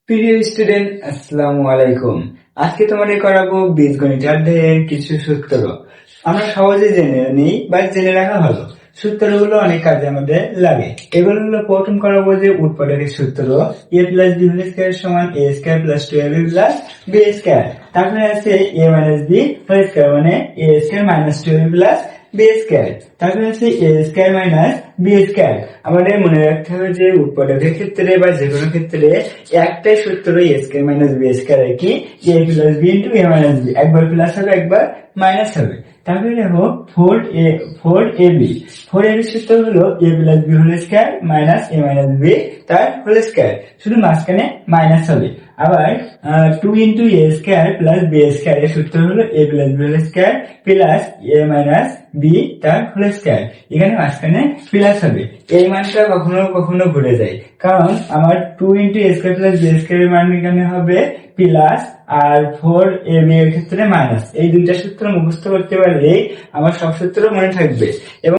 প্রিয় স্টুডেন্ট, আসসালামু আলাইকুম। আজকে তোমাদের করাবো বীজগণিত অধ্যায়ের কিছু সূত্র। আমরা সহজে জেনে নিই বা জেনে রাখা ভালো। সূত্রগুলো অনেক কাজে আমাদের লাগে। এগুলো হলো প্রথম করাবো যে উৎপাদকের সূত্র, a plus b whole square সমান a square plus 12b plus b square. তারপরে আছে a minus b whole square মানে a square minus 12b plus b square. তারপরে আছে a square minus b square. আমাদের মনে রাখতে হবে যে উৎপাদকের ক্ষেত্রে বা যে কোনো ক্ষেত্রে একটাই সূত্র a square minus b square কি a plus b into a minus b, একবার প্লাস হবে একবার মাইনাস হবে। তারপরে দেখো 4ab সূত্র হলো a plus b whole square minus a minus b তার হোল স্কয়ার, শুধু মাঝখানে মাইনাস হবে। আবার 2 into a square plus b square এর সূত্র হলো a plus b whole square plus a minus b তার হোল স্কয়ার, এখানে মাঝখানে প্লাস হবে। এই মানটা কখনো কখনো ভুলে যায়, কারণ আমার 2 into a square plus b square এর মান এখানে হবে প্লাস, আর 4ab এর ক্ষেত্রে মাইনাস। এই দুইটা সূত্র মুখস্থ করতে পারলে আমার সব সূত্র মনে থাকবে। এবং